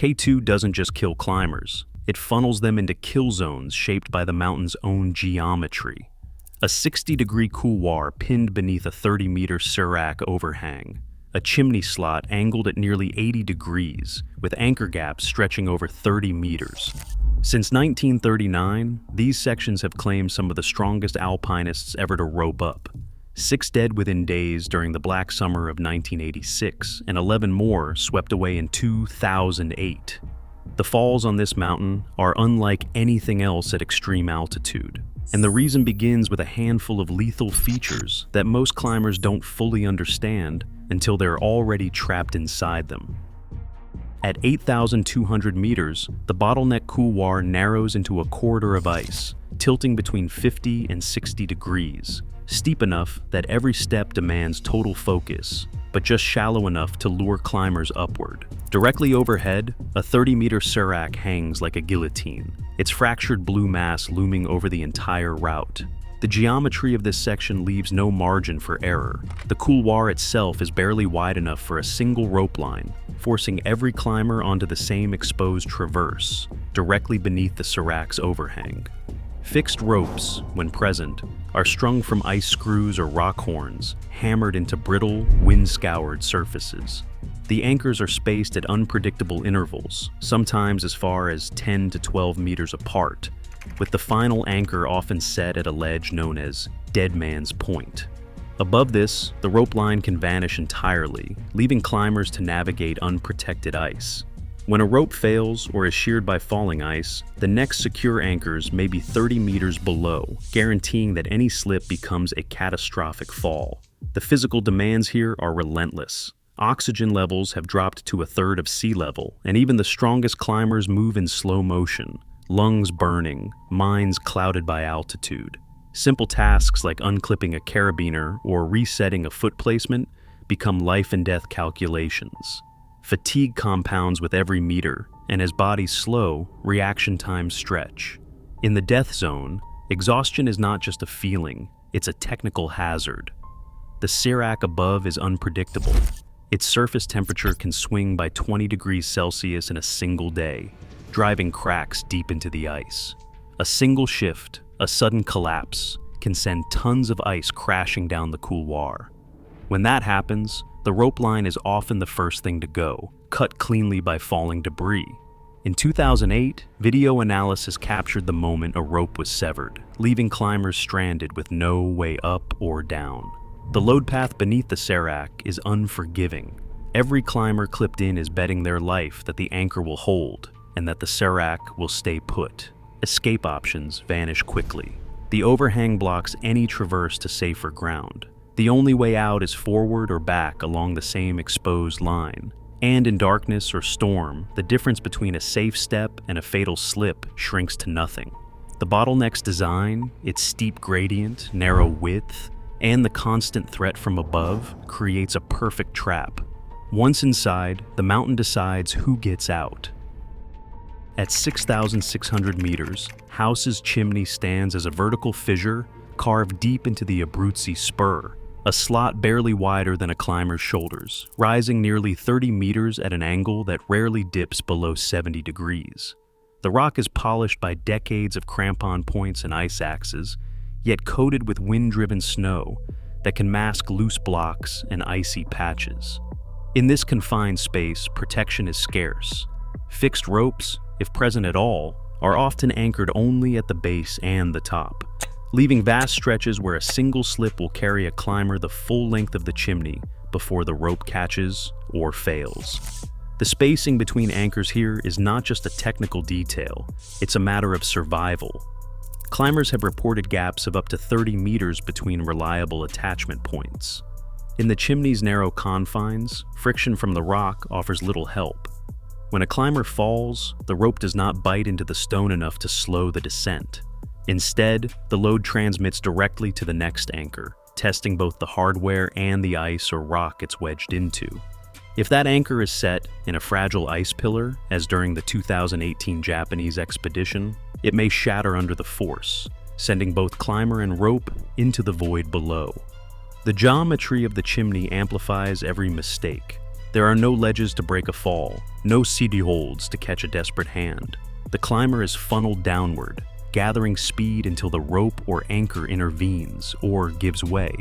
K2 doesn't just kill climbers, it funnels them into kill zones shaped by the mountain's own geometry. A 60-degree couloir pinned beneath a 30-meter serac overhang, a chimney slot angled at nearly 80 degrees, with anchor gaps stretching over 30 meters. Since 1939, these sections have claimed some of the strongest alpinists ever to rope up. 6 dead within days during the Black Summer of 1986, and 11 more swept away in 2008. The falls on this mountain are unlike anything else at extreme altitude, and the reason begins with a handful of lethal features that most climbers don't fully understand until they're already trapped inside them. At 8,200 meters, the bottleneck couloir narrows into a corridor of ice, tilting between 50 and 60 degrees, steep enough that every step demands total focus, but just shallow enough to lure climbers upward. Directly overhead, a 30-meter serac hangs like a guillotine, its fractured blue mass looming over the entire route. The geometry of this section leaves no margin for error. The couloir itself is barely wide enough for a single rope line, forcing every climber onto the same exposed traverse, directly beneath the serac's overhang. Fixed ropes, when present, are strung from ice screws or rock horns, hammered into brittle, wind-scoured surfaces. The anchors are spaced at unpredictable intervals, sometimes as far as 10 to 12 meters apart, with the final anchor often set at a ledge known as Dead Man's Point. Above this, the rope line can vanish entirely, leaving climbers to navigate unprotected ice. When a rope fails or is sheared by falling ice, the next secure anchors may be 30 meters below, guaranteeing that any slip becomes a catastrophic fall. The physical demands here are relentless. Oxygen levels have dropped to a third of sea level, and even the strongest climbers move in slow motion, lungs burning, minds clouded by altitude. Simple tasks like unclipping a carabiner or resetting a foot placement become life and death calculations. Fatigue compounds with every meter, and as bodies slow, reaction times stretch. In the death zone, exhaustion is not just a feeling, it's a technical hazard. The serac above is unpredictable. Its surface temperature can swing by 20 degrees Celsius in a single day, driving cracks deep into the ice. A single shift, a sudden collapse, can send tons of ice crashing down the couloir. When that happens, the rope line is often the first thing to go, cut cleanly by falling debris. In 2008, video analysis captured the moment a rope was severed, leaving climbers stranded with no way up or down. The load path beneath the serac is unforgiving. Every climber clipped in is betting their life that the anchor will hold and that the serac will stay put. Escape options vanish quickly. The overhang blocks any traverse to safer ground. The only way out is forward or back along the same exposed line. And in darkness or storm, the difference between a safe step and a fatal slip shrinks to nothing. The bottleneck's design, its steep gradient, narrow width, and the constant threat from above creates a perfect trap. Once inside, the mountain decides who gets out. At 6,600 meters, House's chimney stands as a vertical fissure carved deep into the Abruzzi spur, a slot barely wider than a climber's shoulders, rising nearly 30 meters at an angle that rarely dips below 70 degrees. The rock is polished by decades of crampon points and ice axes, yet coated with wind-driven snow that can mask loose blocks and icy patches. In this confined space, protection is scarce. Fixed ropes, if present at all, are often anchored only at the base and the top, leaving vast stretches where a single slip will carry a climber the full length of the chimney before the rope catches or fails. The spacing between anchors here is not just a technical detail, it's a matter of survival. Climbers have reported gaps of up to 30 meters between reliable attachment points. In the chimney's narrow confines, friction from the rock offers little help. When a climber falls, the rope does not bite into the stone enough to slow the descent. Instead, the load transmits directly to the next anchor, testing both the hardware and the ice or rock it's wedged into. If that anchor is set in a fragile ice pillar, as during the 2018 Japanese expedition, it may shatter under the force, sending both climber and rope into the void below. The geometry of the chimney amplifies every mistake. There are no ledges to break a fall, no city holds to catch a desperate hand. The climber is funneled downward, gathering speed until the rope or anchor intervenes or gives way.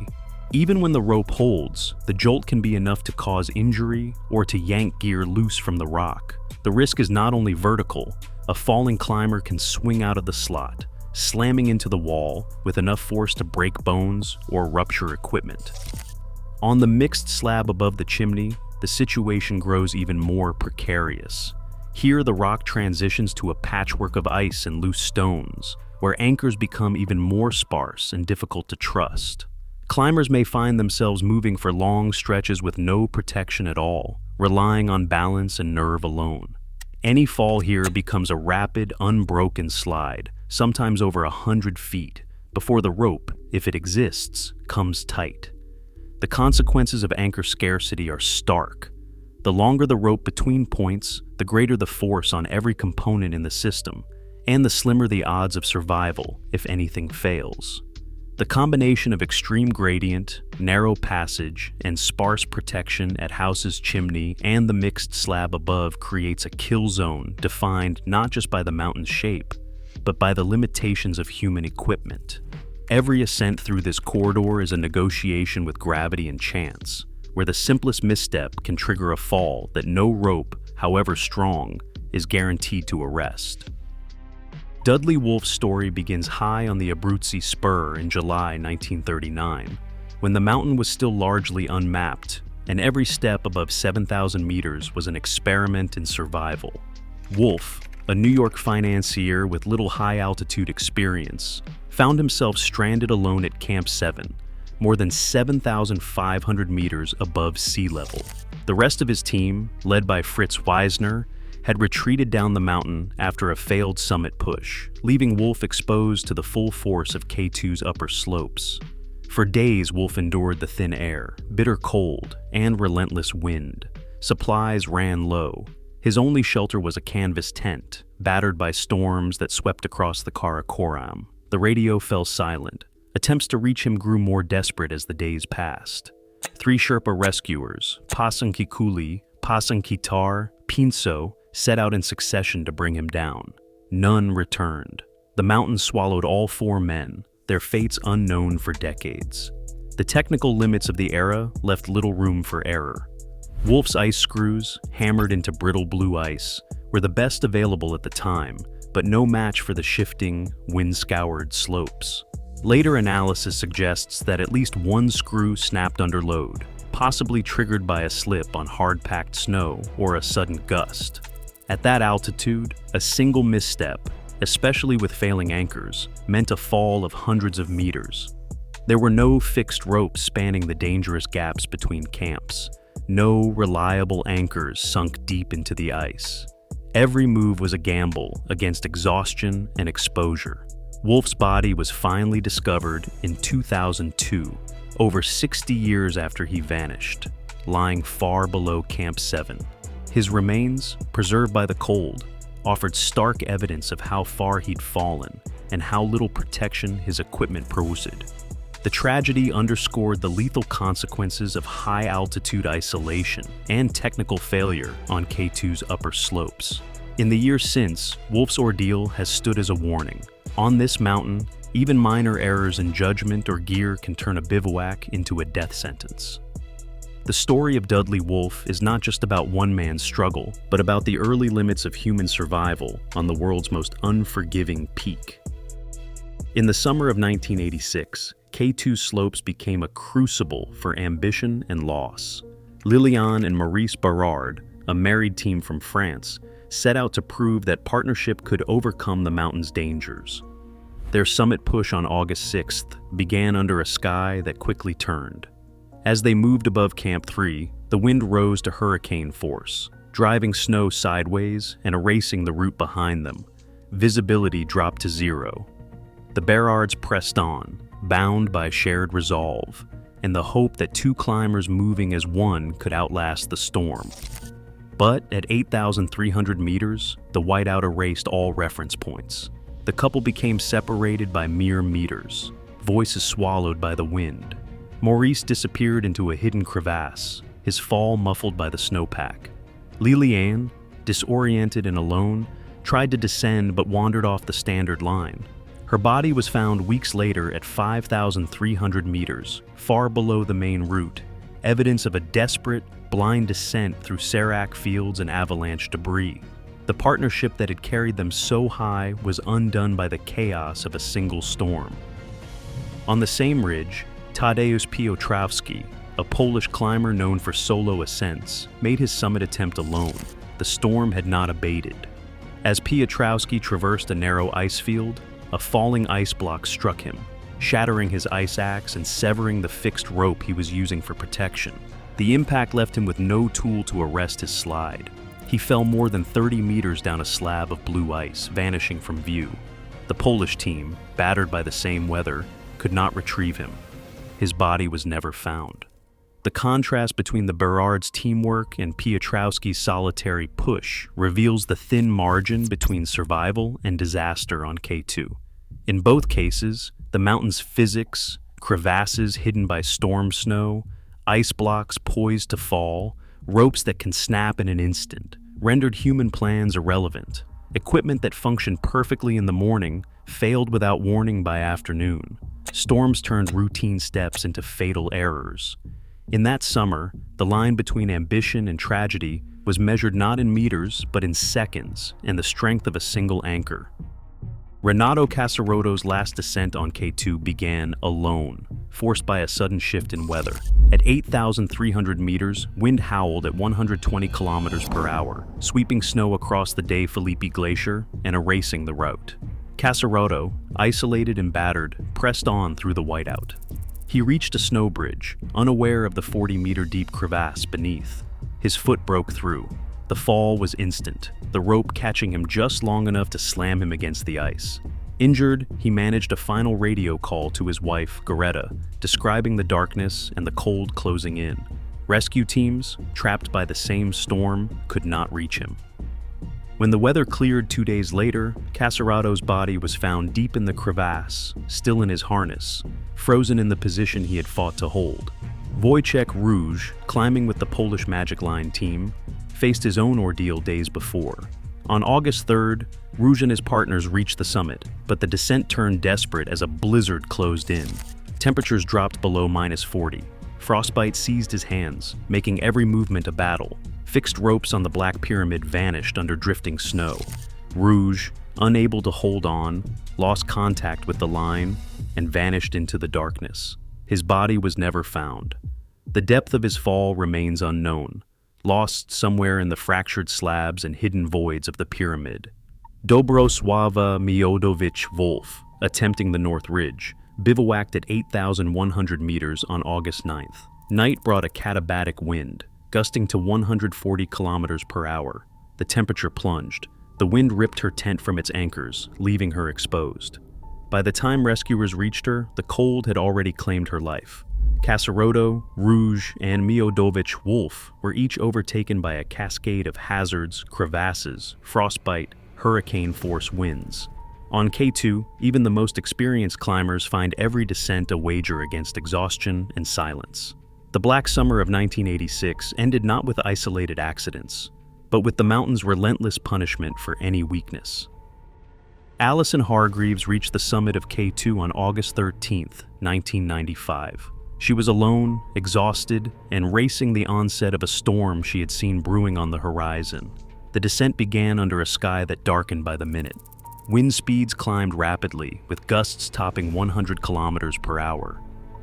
Even when the rope holds, the jolt can be enough to cause injury or to yank gear loose from the rock. The risk is not only vertical, a falling climber can swing out of the slot, slamming into the wall with enough force to break bones or rupture equipment. On the mixed slab above the chimney, the situation grows even more precarious. Here, the rock transitions to a patchwork of ice and loose stones, where anchors become even more sparse and difficult to trust. Climbers may find themselves moving for long stretches with no protection at all, relying on balance and nerve alone. Any fall here becomes a rapid, unbroken slide, sometimes over 100 feet, before the rope, if it exists, comes tight. The consequences of anchor scarcity are stark. The longer the rope between points, the greater the force on every component in the system, and the slimmer the odds of survival if anything fails. The combination of extreme gradient, narrow passage, and sparse protection at house's chimney and the mixed slab above creates a kill zone defined not just by the mountain's shape, but by the limitations of human equipment. Every ascent through this corridor is a negotiation with gravity and chance, where the simplest misstep can trigger a fall that no rope, however strong, is guaranteed to arrest. Dudley Wolfe's story begins high on the Abruzzi Spur in July 1939, when the mountain was still largely unmapped, and every step above 7,000 meters was an experiment in survival. Wolfe, a New York financier with little high-altitude experience, found himself stranded alone at Camp 7, more than 7,500 meters above sea level. The rest of his team, led by Fritz Weisner, had retreated down the mountain after a failed summit push, leaving Wolfe exposed to the full force of K2's upper slopes. For days, Wolfe endured the thin air, bitter cold, and relentless wind. Supplies ran low. His only shelter was a canvas tent, battered by storms that swept across the Karakoram. The radio fell silent. Attempts to reach him grew more desperate as the days passed. 3 Sherpa rescuers, Pasanki Kuli, Pasanki Tar, Pinso, set out in succession to bring him down. None returned. The mountain swallowed all 4 men, their fates unknown for decades. The technical limits of the era left little room for error. Wolfe's ice screws, hammered into brittle blue ice, were the best available at the time, but no match for the shifting, wind-scoured slopes. Later analysis suggests that at least 1 screw snapped under load, possibly triggered by a slip on hard-packed snow or a sudden gust. At that altitude, a single misstep, especially with failing anchors, meant a fall of hundreds of meters. There were no fixed ropes spanning the dangerous gaps between camps, no reliable anchors sunk deep into the ice. Every move was a gamble against exhaustion and exposure. Wolfe's body was finally discovered in 2002, over 60 years after he vanished, lying far below Camp 7. His remains, preserved by the cold, offered stark evidence of how far he'd fallen and how little protection his equipment produced. The tragedy underscored the lethal consequences of high-altitude isolation and technical failure on K2's upper slopes. In the years since, Wolfe's ordeal has stood as a warning. On this mountain, even minor errors in judgment or gear can turn a bivouac into a death sentence. The story of Dudley Wolfe is not just about one man's struggle, but about the early limits of human survival on the world's most unforgiving peak. In the summer of 1986, K2 slopes became a crucible for ambition and loss. Liliane and Maurice Barrard, a married team from France, set out to prove that partnership could overcome the mountain's dangers. Their summit push on August 6th began under a sky that quickly turned. As they moved above Camp 3, the wind rose to hurricane force, driving snow sideways and erasing the route behind them. Visibility dropped to 0. The Barrards pressed on, bound by shared resolve, and the hope that 2 climbers moving as one could outlast the storm. But at 8,300 meters, the whiteout erased all reference points. The couple became separated by mere meters, voices swallowed by the wind. Maurice disappeared into a hidden crevasse, his fall muffled by the snowpack. Liliane, disoriented and alone, tried to descend but wandered off the standard line. Her body was found weeks later at 5,300 meters, far below the main route, evidence of a desperate, blind descent through serac fields and avalanche debris. The partnership that had carried them so high was undone by the chaos of a single storm. On the same ridge, Tadeusz Piotrowski, a Polish climber known for solo ascents, made his summit attempt alone. The storm had not abated. As Piotrowski traversed a narrow ice field, a falling ice block struck him, shattering his ice axe and severing the fixed rope he was using for protection. The impact left him with no tool to arrest his slide. He fell more than 30 meters down a slab of blue ice, vanishing from view. The Polish team, battered by the same weather, could not retrieve him. His body was never found. The contrast between the Berard's teamwork and Piotrowski's solitary push reveals the thin margin between survival and disaster on K2. In both cases, the mountain's physics, crevasses hidden by storm snow, ice blocks poised to fall, ropes that can snap in an instant, rendered human plans irrelevant. Equipment that functioned perfectly in the morning failed without warning by afternoon. Storms turned routine steps into fatal errors. In that summer, the line between ambition and tragedy was measured not in meters, but in seconds, and the strength of a single anchor. Renato Casarotto's last descent on K2 began alone, forced by a sudden shift in weather. At 8,300 meters, wind howled at 120 kilometers per hour, sweeping snow across the De Filippi Glacier and erasing the route. Casarotto, isolated and battered, pressed on through the whiteout. He reached a snow bridge, unaware of the 40-meter deep crevasse beneath. His foot broke through. The fall was instant, the rope catching him just long enough to slam him against the ice. Injured, he managed a final radio call to his wife, Greta, describing the darkness and the cold closing in. Rescue teams, trapped by the same storm, could not reach him. When the weather cleared 2 days later, Casarotto's body was found deep in the crevasse, still in his harness, frozen in the position he had fought to hold. Wojciech Rouge, climbing with the Polish Magic Line team, faced his own ordeal days before. On August 3rd, Rouge and his partners reached the summit, but the descent turned desperate as a blizzard closed in. Temperatures dropped below -40. Frostbite seized his hands, making every movement a battle. Fixed ropes on the Black Pyramid vanished under drifting snow. Rouge, unable to hold on, lost contact with the line and vanished into the darkness. His body was never found. The depth of his fall remains unknown, lost somewhere in the fractured slabs and hidden voids of the pyramid. Dobrosława Miodowicz Wolfe, attempting the North Ridge, bivouacked at 8,100 meters on August 9th. Night brought a katabatic wind, gusting to 140 kilometers per hour. The temperature plunged. The wind ripped her tent from its anchors, leaving her exposed. By the time rescuers reached her, the cold had already claimed her life. Casarotto, Rouge, and Miodowicz Wolfe were each overtaken by a cascade of hazards, crevasses, frostbite, hurricane-force winds. On K2, even the most experienced climbers find every descent a wager against exhaustion and silence. The Black Summer of 1986 ended not with isolated accidents, but with the mountain's relentless punishment for any weakness. Alison Hargreaves reached the summit of K2 on August 13, 1995. She was alone, exhausted, and racing the onset of a storm she had seen brewing on the horizon. The descent began under a sky that darkened by the minute. Wind speeds climbed rapidly, with gusts topping 100 kilometers per hour.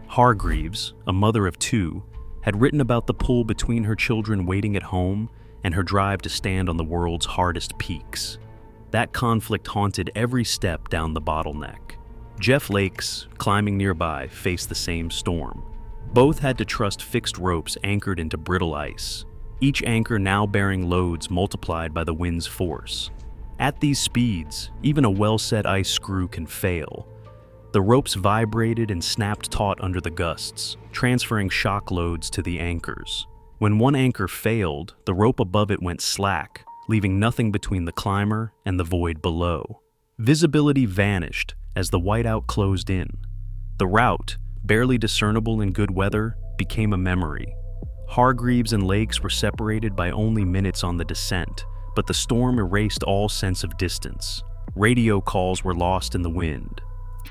Hargreaves, a mother of two, had written about the pull between her children waiting at home and her drive to stand on the world's hardest peaks. That conflict haunted every step down the bottleneck. Jeff Lakes, climbing nearby, faced the same storm. Both had to trust fixed ropes anchored into brittle ice, each anchor now bearing loads multiplied by the wind's force. At these speeds, even a well-set ice screw can fail. The ropes vibrated and snapped taut under the gusts, transferring shock loads to the anchors. When one anchor failed, the rope above it went slack, leaving nothing between the climber and the void below. Visibility vanished as the whiteout closed in. The route, barely discernible in good weather, became a memory. Hargreaves and Lakes were separated by only minutes on the descent, but the storm erased all sense of distance. Radio calls were lost in the wind.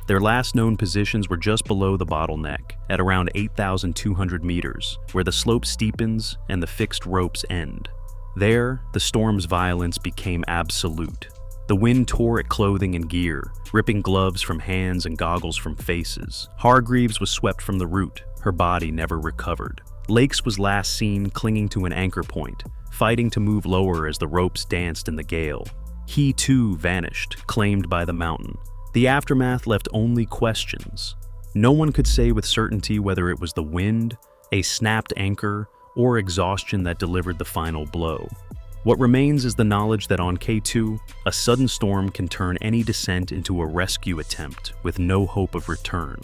Their last known positions were just below the bottleneck, at around 8,200 meters, where the slope steepens and the fixed ropes end. There, the storm's violence became absolute. The wind tore at clothing and gear, ripping gloves from hands and goggles from faces. Hargreaves was swept from the route, her body never recovered. Lakes was last seen clinging to an anchor point, fighting to move lower as the ropes danced in the gale. He too vanished, claimed by the mountain. The aftermath left only questions. No one could say with certainty whether it was the wind, a snapped anchor, or exhaustion that delivered the final blow. What remains is the knowledge that on K2, a sudden storm can turn any descent into a rescue attempt with no hope of return.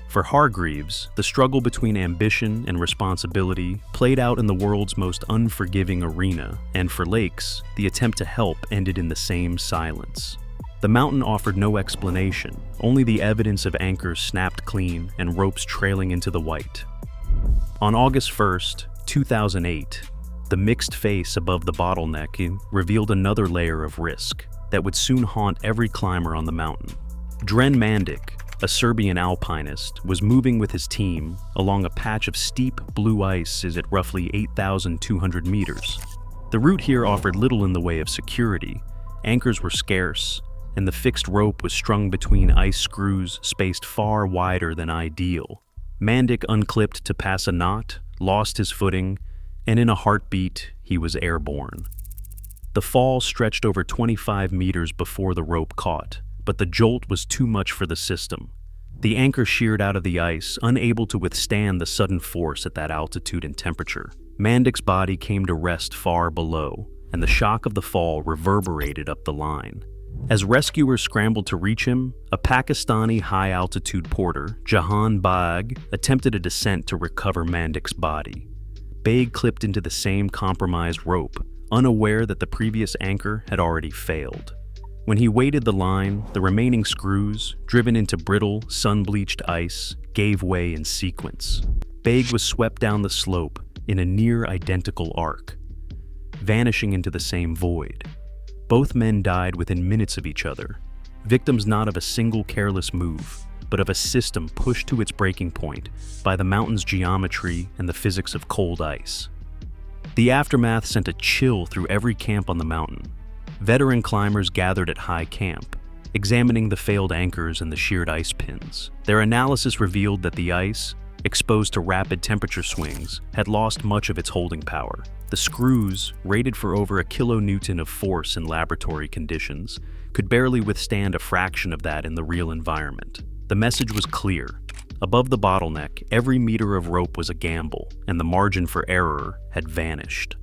For Hargreaves, the struggle between ambition and responsibility played out in the world's most unforgiving arena, and for Lakes, the attempt to help ended in the same silence. The mountain offered no explanation, only the evidence of anchors snapped clean and ropes trailing into the white. On August 1st, 2008, the mixed face above the bottleneck revealed another layer of risk that would soon haunt every climber on the mountain. Dren Mandic, a Serbian alpinist, was moving with his team along a patch of steep blue ice at roughly 8,200 meters. The route here offered little in the way of security. Anchors were scarce, and the fixed rope was strung between ice screws spaced far wider than ideal. Mandic unclipped to pass a knot, lost his footing, and in a heartbeat, he was airborne. The fall stretched over 25 meters before the rope caught, but the jolt was too much for the system. The anchor sheared out of the ice, unable to withstand the sudden force at that altitude and temperature. Mandic's body came to rest far below, and the shock of the fall reverberated up the line. As rescuers scrambled to reach him, a Pakistani high-altitude porter, Jahan Baig, attempted a descent to recover Mandic's body. Baig clipped into the same compromised rope, unaware that the previous anchor had already failed. When he weighted the line, the remaining screws, driven into brittle, sun-bleached ice, gave way in sequence. Baig was swept down the slope in a near-identical arc, vanishing into the same void. Both men died within minutes of each other, victims not of a single careless move, but of a system pushed to its breaking point by the mountain's geometry and the physics of cold ice. The aftermath sent a chill through every camp on the mountain. Veteran climbers gathered at High Camp, examining the failed anchors and the sheared ice pins. Their analysis revealed that the ice, exposed to rapid temperature swings, had lost much of its holding power. The screws, rated for over a kilonewton of force in laboratory conditions, could barely withstand a fraction of that in the real environment. The message was clear. Above the bottleneck, every meter of rope was a gamble, and the margin for error had vanished.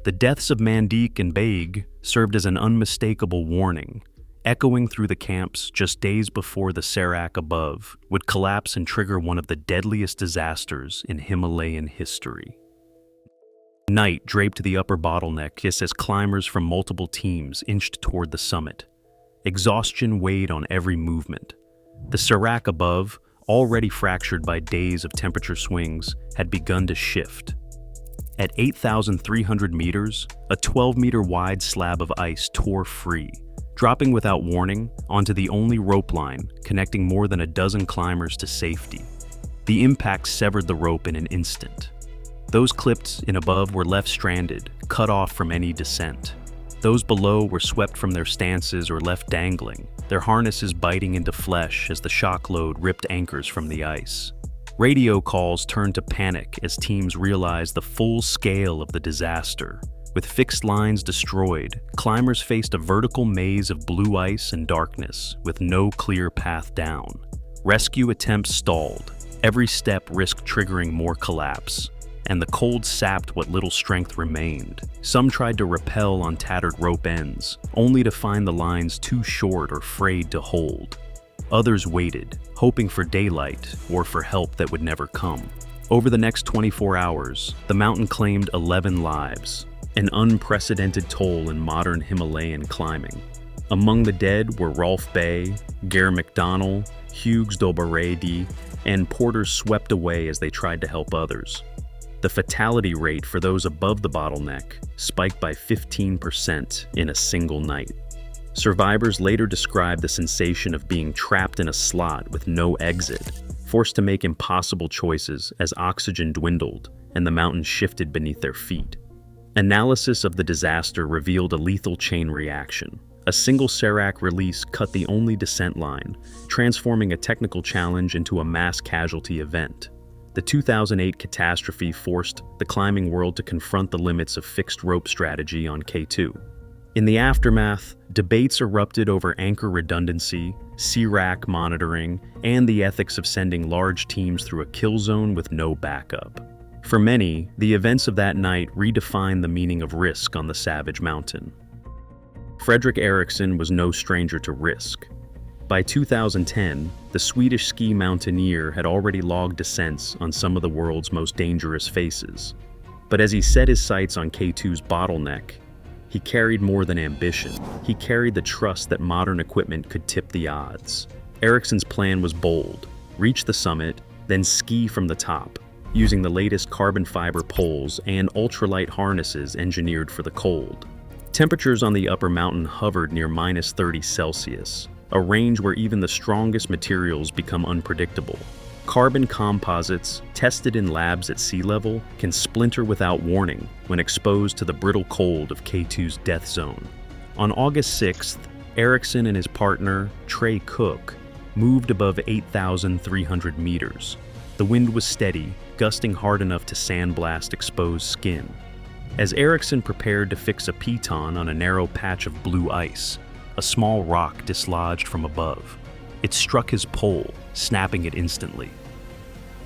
The deaths of Mandic and Baig served as an unmistakable warning, echoing through the camps just days before the serac above would collapse and trigger one of the deadliest disasters in Himalayan history. Night draped the upper bottleneck just as climbers from multiple teams inched toward the summit. Exhaustion weighed on every movement. The serac above, already fractured by days of temperature swings, had begun to shift. At 8,300 meters, a 12-meter wide slab of ice tore free, dropping without warning onto the only rope line connecting more than a dozen climbers to safety. The impact severed the rope in an instant. Those clipped in above were left stranded, cut off from any descent. Those below were swept from their stances or left dangling, their harnesses biting into flesh as the shock load ripped anchors from the ice. Radio calls turned to panic as teams realized the full scale of the disaster. With fixed lines destroyed, climbers faced a vertical maze of blue ice and darkness with no clear path down. Rescue attempts stalled. Every step risked triggering more collapse, and the cold sapped what little strength remained. Some tried to rappel on tattered rope ends, only to find the lines too short or frayed to hold. Others waited, hoping for daylight or for help that would never come. Over the next 24 hours, the mountain claimed 11 lives, an unprecedented toll in modern Himalayan climbing. Among the dead were Rolf Bay, Ger McDonnell, Hugues Dobaredi, and porters swept away as they tried to help others. The fatality rate for those above the bottleneck spiked by 15% in a single night. Survivors later described the sensation of being trapped in a slot with no exit, forced to make impossible choices as oxygen dwindled and the mountain shifted beneath their feet. Analysis of the disaster revealed a lethal chain reaction. A single serac release cut the only descent line, transforming a technical challenge into a mass casualty event. The 2008 catastrophe forced the climbing world to confront the limits of fixed rope strategy on K2. In the aftermath, debates erupted over anchor redundancy, CRAC monitoring, and the ethics of sending large teams through a kill zone with no backup. For many, the events of that night redefined the meaning of risk on the savage mountain. Fredrik Eriksson was no stranger to risk. By 2010, the Swedish ski mountaineer had already logged descents on some of the world's most dangerous faces. But as he set his sights on K2's bottleneck, he carried more than ambition. He carried the trust that modern equipment could tip the odds. Eriksson's plan was bold: reach the summit, then ski from the top, using the latest carbon fiber poles and ultralight harnesses engineered for the cold. Temperatures on the upper mountain hovered near -30°C, a range where even the strongest materials become unpredictable. Carbon composites, tested in labs at sea level, can splinter without warning when exposed to the brittle cold of K2's death zone. On August 6th, Eriksson and his partner, Trey Cook, moved above 8,300 meters. The wind was steady, gusting hard enough to sandblast exposed skin. As Eriksson prepared to fix a piton on a narrow patch of blue ice, a small rock dislodged from above. It struck his pole, snapping it instantly.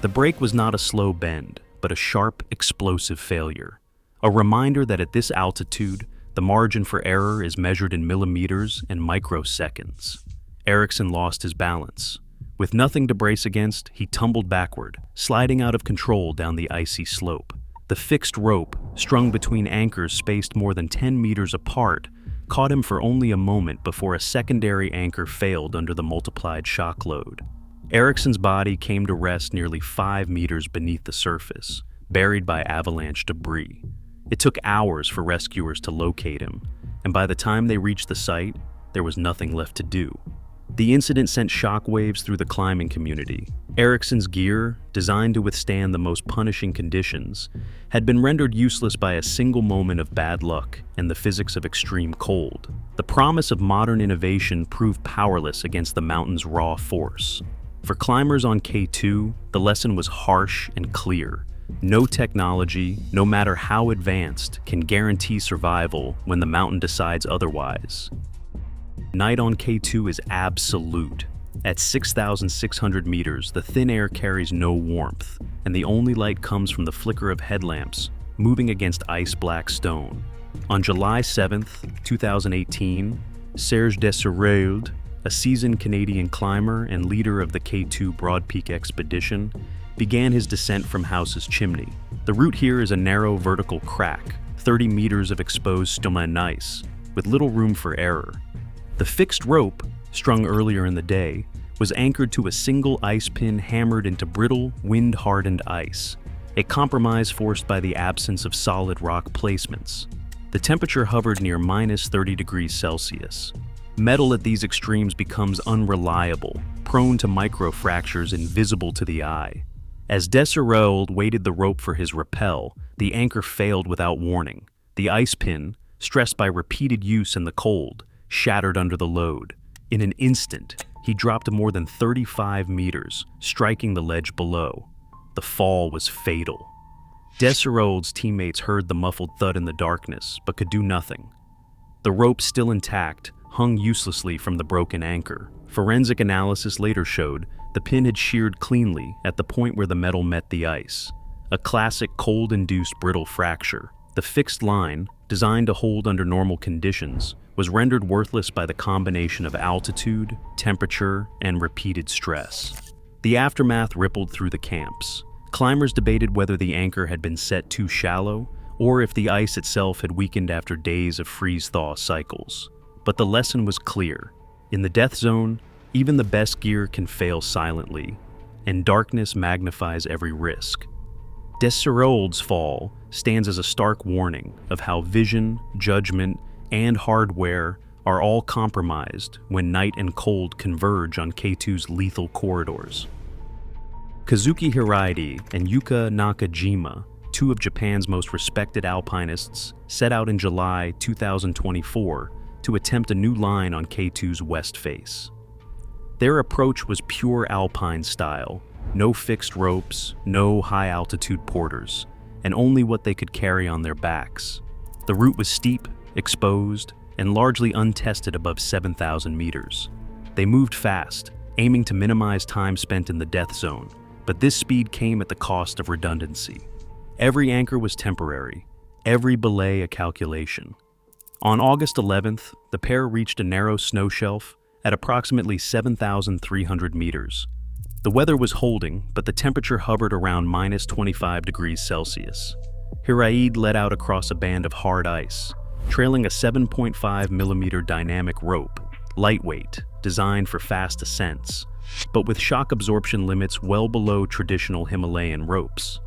The break was not a slow bend, but a sharp, explosive failure. A reminder that at this altitude, the margin for error is measured in millimeters and microseconds. Eriksson lost his balance. With nothing to brace against, he tumbled backward, sliding out of control down the icy slope. The fixed rope, strung between anchors spaced more than 10 meters apart, caught him for only a moment before a secondary anchor failed under the multiplied shock load. Eriksson's body came to rest nearly 5 meters beneath the surface, buried by avalanche debris. It took hours for rescuers to locate him, and by the time they reached the site, there was nothing left to do. The incident sent shockwaves through the climbing community. Eriksson's gear, designed to withstand the most punishing conditions, had been rendered useless by a single moment of bad luck and the physics of extreme cold. The promise of modern innovation proved powerless against the mountain's raw force. For climbers on K2, the lesson was harsh and clear. No technology, no matter how advanced, can guarantee survival when the mountain decides otherwise. Night on K2 is absolute. At 6,600 meters, the thin air carries no warmth, and the only light comes from the flicker of headlamps moving against ice-black stone. On July 7th, 2018, Serge Desserolles, a seasoned Canadian climber and leader of the K2 Broad Peak expedition, began his descent from House's chimney. The route here is a narrow vertical crack, 30 meters of exposed stone and ice, with little room for error. The fixed rope, strung earlier in the day, was anchored to a single ice pin hammered into brittle, wind-hardened ice, a compromise forced by the absence of solid rock placements. The temperature hovered near -30°C. Metal at these extremes becomes unreliable, prone to microfractures invisible to the eye. As Desserolles weighted the rope for his rappel, the anchor failed without warning. The ice pin, stressed by repeated use in the cold, shattered under the load. In an instant, he dropped more than 35 meters, striking the ledge below. The fall was fatal. Desserolles' teammates heard the muffled thud in the darkness, but could do nothing. The rope, still intact, hung uselessly from the broken anchor. Forensic analysis later showed the pin had sheared cleanly at the point where the metal met the ice. A classic cold-induced brittle fracture. The fixed line, designed to hold under normal conditions, was rendered worthless by the combination of altitude, temperature, and repeated stress. The aftermath rippled through the camps. Climbers debated whether the anchor had been set too shallow, or if the ice itself had weakened after days of freeze-thaw cycles. But the lesson was clear. In the death zone, even the best gear can fail silently, and darkness magnifies every risk. Desserold's fall stands as a stark warning of how vision, judgment, and hardware are all compromised when night and cold converge on K2's lethal corridors. Kazuki Hiraishi and Yuka Nakajima, two of Japan's most respected alpinists, set out in July 2024 to attempt a new line on K2's west face. Their approach was pure Alpine style, no fixed ropes, no high-altitude porters, and only what they could carry on their backs. The route was steep, exposed, and largely untested above 7,000 meters. They moved fast, aiming to minimize time spent in the death zone, but this speed came at the cost of redundancy. Every anchor was temporary, every belay a calculation. On August 11th, the pair reached a narrow snow shelf at approximately 7,300 meters. The weather was holding, but the temperature hovered around minus 25 degrees Celsius. Hiraishi led out across a band of hard ice, trailing a 7.5 millimeter dynamic rope, lightweight, designed for fast ascents, but with shock absorption limits well below traditional Himalayan ropes.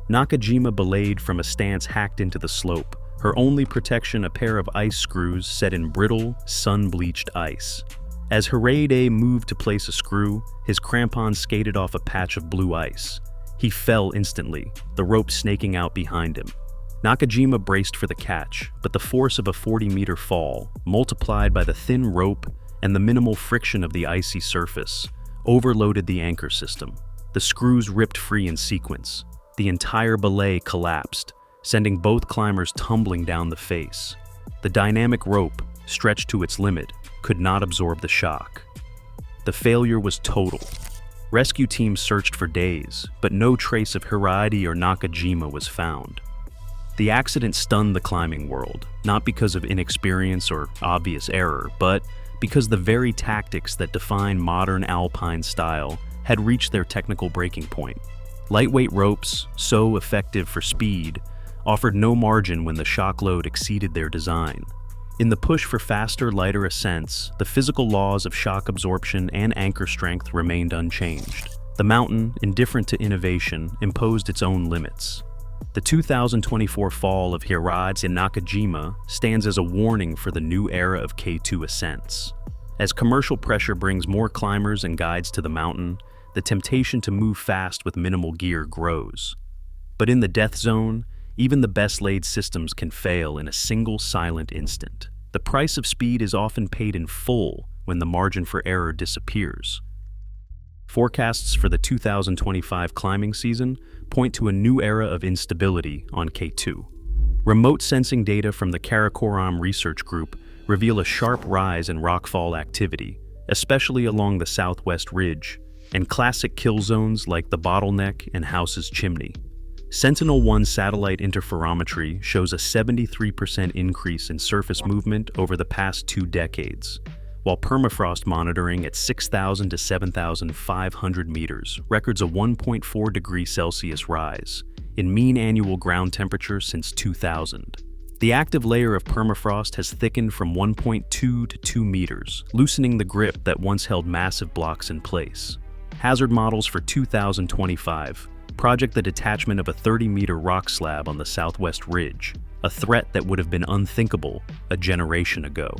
Nakajima belayed from a stance hacked into the slope, her only protection a pair of ice screws set in brittle, sun-bleached ice. As Hiraishi moved to place a screw, his crampon skated off a patch of blue ice. He fell instantly, the rope snaking out behind him. Nakajima braced for the catch, but the force of a 40-meter fall, multiplied by the thin rope and the minimal friction of the icy surface, overloaded the anchor system. The screws ripped free in sequence. The entire belay collapsed, sending both climbers tumbling down the face. The dynamic rope, stretched to its limit, could not absorb the shock. The failure was total. Rescue teams searched for days, but no trace of Hiraishi or Nakajima was found. The accident stunned the climbing world, not because of inexperience or obvious error, but because the very tactics that define modern Alpine style had reached their technical breaking point. Lightweight ropes, so effective for speed, offered no margin when the shock load exceeded their design. In the push for faster, lighter ascents, the physical laws of shock absorption and anchor strength remained unchanged. The mountain, indifferent to innovation, imposed its own limits. The 2024 fall of Hiraishi and Nakajima stands as a warning for the new era of K2 ascents. As commercial pressure brings more climbers and guides to the mountain, the temptation to move fast with minimal gear grows. But in the death zone, even the best-laid systems can fail in a single silent instant. The price of speed is often paid in full when the margin for error disappears. Forecasts for the 2025 climbing season point to a new era of instability on K2. Remote sensing data from the Karakoram Research Group reveal a sharp rise in rockfall activity, especially along the southwest ridge, and classic kill zones like the Bottleneck and House's Chimney. Sentinel-1 satellite interferometry shows a 73% increase in surface movement over the past 2 decades, while permafrost monitoring at 6,000 to 7,500 meters records a 1.4 degrees Celsius rise in mean annual ground temperature since 2000. The active layer of permafrost has thickened from 1.2 to 2 meters, loosening the grip that once held massive blocks in place. Hazard models for 2025 project the detachment of a 30-meter rock slab on the southwest ridge, a threat that would have been unthinkable a generation ago.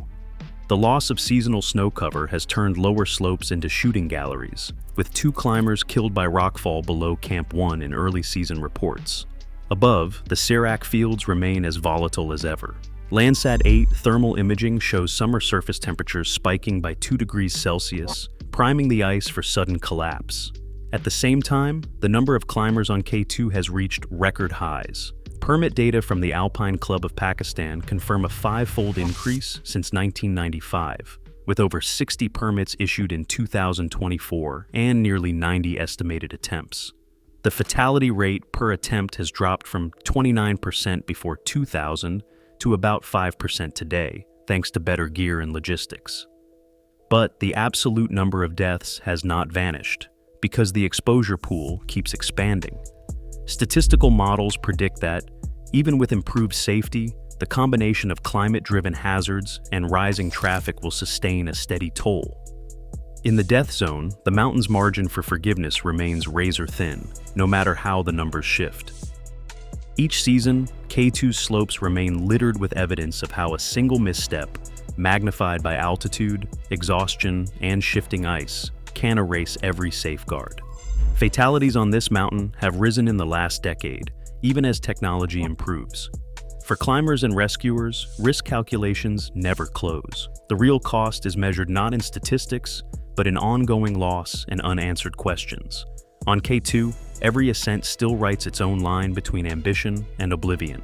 The loss of seasonal snow cover has turned lower slopes into shooting galleries, with 2 climbers killed by rockfall below Camp 1 in early season reports. Above, the Sirac fields remain as volatile as ever. Landsat 8 thermal imaging shows summer surface temperatures spiking by 2 degrees Celsius, priming the ice for sudden collapse. At the same time, the number of climbers on K2 has reached record highs. Permit data from the Alpine Club of Pakistan confirm a 5-fold increase since 1995, with over 60 permits issued in 2024 and nearly 90 estimated attempts. The fatality rate per attempt has dropped from 29% before 2000 to about 5% today, thanks to better gear and logistics. But the absolute number of deaths has not vanished, because the exposure pool keeps expanding. Statistical models predict that, even with improved safety, the combination of climate-driven hazards and rising traffic will sustain a steady toll. In the death zone, the mountain's margin for forgiveness remains razor-thin, no matter how the numbers shift. Each season, K2's slopes remain littered with evidence of how a single misstep, magnified by altitude, exhaustion, and shifting ice, can erase every safeguard. Fatalities on this mountain have risen in the last decade, even as technology improves. For climbers and rescuers, risk calculations never close. The real cost is measured not in statistics, but in ongoing loss and unanswered questions. On K2, every ascent still writes its own line between ambition and oblivion.